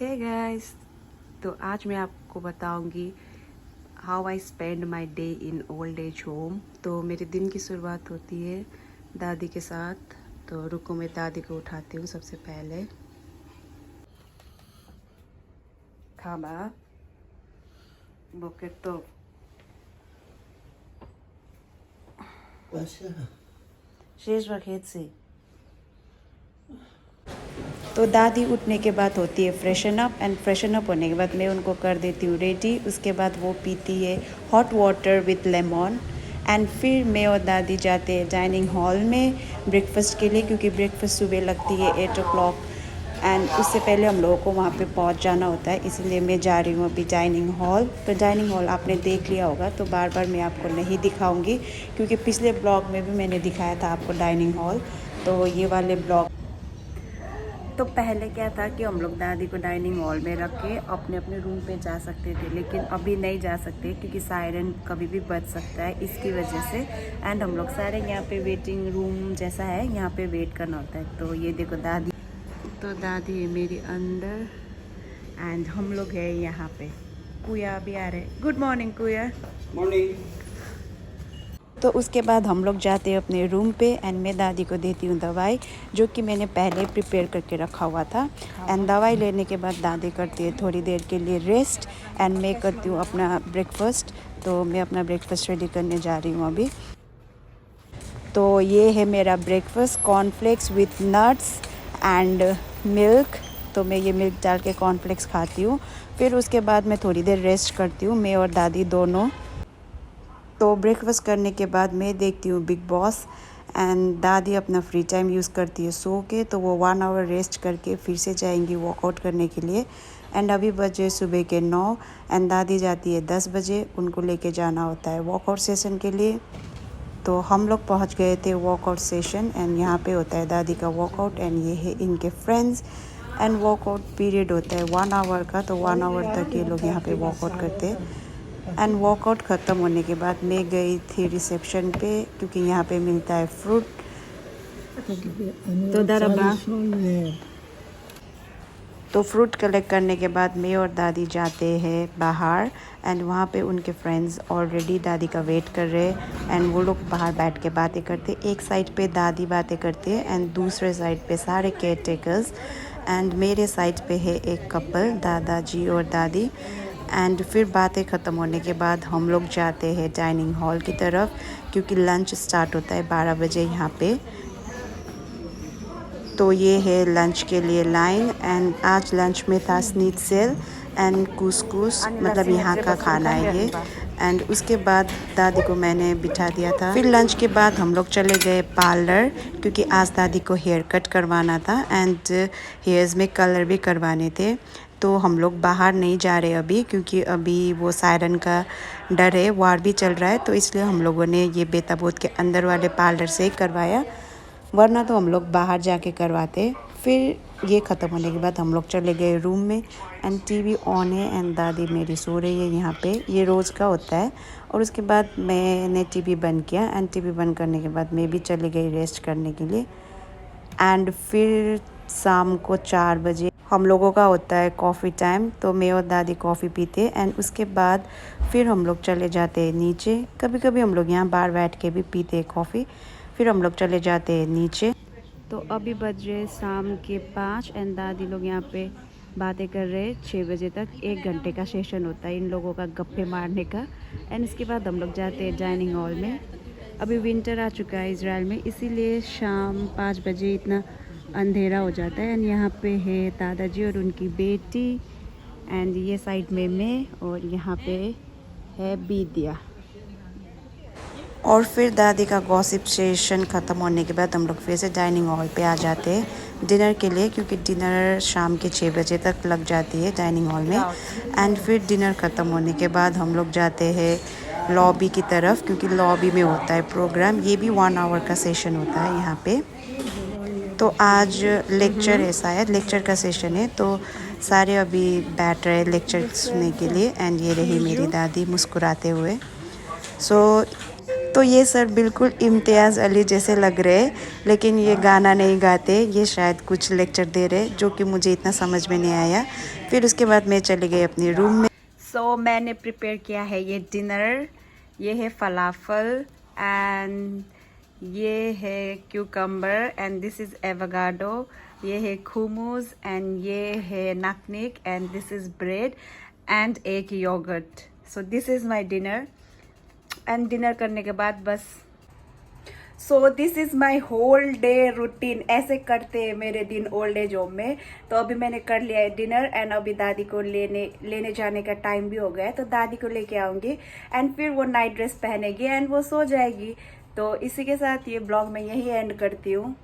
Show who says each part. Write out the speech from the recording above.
Speaker 1: Hey guys, तो आज मैं आपको बताऊंगी how I spend my day in old age home. तो मेरे दिन की शुरुआत होती है दादी के साथ। तो रुको, मैं दादी को उठाती हूँ सबसे पहले। खाबा बोके तो शेष वखेत से। तो दादी उठने के बाद होती है freshen up, and freshen up होने के बाद मैं उनको कर देती हूँ रेडी। उसके बाद वो पीती है hot water with lemon, and फिर मैं और दादी जाते हैं डाइनिंग हॉल में ब्रेकफास्ट के लिए, क्योंकि ब्रेकफास्ट सुबह लगती है 8 o'clock, एंड उससे पहले हम लोगों को वहाँ पे पहुँच जाना होता है। इसलिए मैं जा रही हूँ अभी डाइनिंग हॉल। तो डाइनिंग हॉल आपने देख लिया होगा, तो बार बार मैं आपको नहीं दिखाऊंगी, क्योंकि पिछले ब्लॉग में भी मैंने दिखाया था आपको डाइनिंग हॉल। तो ये वाले ब्लॉग तो पहले क्या था कि हम लोग दादी को डाइनिंग हॉल में रख के अपने अपने रूम पे जा सकते थे, लेकिन अभी नहीं जा सकते क्योंकि सायरन कभी भी बज सकता है, इसकी वजह से। एंड हम लोग सारे यहाँ पे वेटिंग रूम जैसा है, यहाँ पे वेट करना होता है। तो ये देखो दादी, तो दादी है मेरी अंदर, एंड हम लोग है यहाँ पे। कुया भी आ रहे। गुड मॉर्निंग कुया।
Speaker 2: मॉर्निंग।
Speaker 1: तो उसके बाद हम लोग जाते हैं अपने रूम पे, एंड मैं दादी को देती हूँ दवाई, जो कि मैंने पहले प्रिपेयर करके रखा हुआ था। एंड दवाई लेने के बाद दादी करती है थोड़ी देर के लिए रेस्ट, एंड मैं करती हूँ अपना ब्रेकफास्ट। तो मैं अपना ब्रेकफास्ट रेडी करने जा रही हूँ अभी। तो ये है मेरा breakfast, cornflakes with nuts and milk. तो मैं ये मिल्क डाल के कॉर्नफ्लेक्स खाती हूँ। फिर उसके बाद मैं थोड़ी देर रेस्ट करती हूँ, मैं और दादी दोनों। तो ब्रेकफास्ट करने के बाद मैं देखती हूँ बिग बॉस, एंड दादी अपना फ्री टाइम यूज़ करती है सो के। तो वो 1 आवर रेस्ट करके फिर से जाएंगी वॉकआउट करने के लिए। एंड अभी बजे सुबह के 9, एंड दादी जाती है 10 बजे, उनको लेके जाना होता है वॉकआउट सेशन के लिए। तो हम लोग पहुंच गए थे वॉकआउट सेशन, एंड यहाँ पे होता है दादी का वॉकआउट, एंड ये है इनके फ्रेंड्स। एंड वॉकआउट पीरियड होता है 1 आवर का, तो 1 आवर तक ये लोग यहाँ पे वॉकआउट करते हैं। एंड वॉकआउट ख़त्म होने के बाद मैं गई थी रिसेप्शन पे, क्योंकि यहाँ पे मिलता है फ्रूट। तो दरअबा तो फ्रूट कलेक्ट करने के बाद मैं और दादी जाते हैं बाहर, एंड वहाँ पे उनके फ्रेंड्स ऑलरेडी दादी का वेट कर रहे हैं, एंड वो लोग बाहर बैठ के बातें करते। एक साइड पे दादी बातें करते हैं, एंड दूसरे साइड पे सारे केयर टेकर्स, एंड मेरे साइड पे है एक कपल, दादाजी और दादी। एंड फिर बातें ख़त्म होने के बाद हम लोग जाते हैं डाइनिंग हॉल की तरफ, क्योंकि लंच स्टार्ट होता है 12 बजे यहाँ पे। तो ये है लंच के लिए लाइन, एंड आज लंच में था स्नीत्सेल एंड कुसकुस, मतलब यहाँ का खाना है ये। एंड उसके बाद दादी को मैंने बिठा दिया था। फिर लंच के बाद हम लोग चले गए पार्लर, क्योंकि आज दादी को हेयर कट करवाना था, एंड हेयर्स में कलर भी करवाने थे। तो हम लोग बाहर नहीं जा रहे अभी, क्योंकि अभी वो सायरन का डर है, वार भी चल रहा है। तो इसलिए हम लोगों ने ये बेताबोद के अंदर वाले पार्लर से ही करवाया, वरना तो हम लोग बाहर जाके करवाते। फिर ये ख़त्म होने के बाद हम लोग चले गए रूम में, एंड टीवी ऑन है, एंड दादी मेरी सो रही है यहाँ पे। ये रोज़ का होता है। और उसके बाद मैंने टीवी बंद किया, एंड टीवी बंद करने के बाद मैं भी चली गई रेस्ट करने के लिए। एंड फिर शाम को 4 बजे हम लोगों का होता है कॉफ़ी टाइम। तो मैं और दादी कॉफ़ी पीते, एंड उसके बाद फिर हम लोग चले जाते हैं नीचे। कभी कभी हम लोग यहाँ बाहर बैठ के भी पीते हैं कॉफ़ी। फिर हम लोग चले जाते हैं नीचे। तो अभी बज रहे शाम के 5, एंड दादी लोग यहाँ पे बातें कर रहे हैं 6 बजे तक। 1 घंटे का सेशन होता है इन लोगों का गप्पे मारने का। एंड इसके बाद हम लोग जाते हैं डाइनिंग हॉल में। अभी विंटर आ चुका है इजराइल में, इसीलिए शाम 5 बजे इतना अंधेरा हो जाता है। एंड यहाँ पे है दादाजी और उनकी बेटी, एंड ये साइड में मैं, और यहाँ पे है बीदिया। और फिर दादी का गॉसिप सेशन ख़त्म होने के बाद हम लोग फिर से डाइनिंग हॉल पे आ जाते हैं डिनर के लिए, क्योंकि डिनर शाम के 6 बजे तक लग जाती है डाइनिंग हॉल में। एंड फिर डिनर ख़त्म होने के बाद हम लोग जाते हैं लॉबी की तरफ, क्योंकि लॉबी में होता है प्रोग्राम। ये भी 1 आवर का सेशन होता है यहाँ पे। तो आज लेक्चर है, शायद लेक्चर का सेशन है, तो सारे अभी बैठ रहे लेक्चर सुनने के लिए। एंड ये रही मेरी दादी मुस्कुराते हुए। सो तो ये सर बिल्कुल इम्तियाज़ अली जैसे लग रहे, लेकिन ये गाना नहीं गाते, ये शायद कुछ लेक्चर दे रहे जो कि मुझे इतना समझ में नहीं आया। फिर उसके बाद मैं चली गई अपनी रूम में। सो मैंने प्रिपेयर किया है ये डिनर। ये है फलाफल एंड ये है cucumber and this is avocado. ये है खुमूस एंड ये है नाकनिक and this is bread and एक yoghurt. So this is my dinner and dinner करने के बाद बस so this is my whole day routine. ऐसे करते हैं मेरे दिन ओल्ड एज होम में। तो अभी मैंने कर लिया है डिनर एंड अभी दादी को लेने जाने का टाइम भी हो गया है, तो दादी को लेके आऊँगी एंड फिर वो नाइट ड्रेस पहनेगी एंड वो सो जाएगी। तो इसी के साथ ये ब्लॉग मैं यही एंड करती हूँ।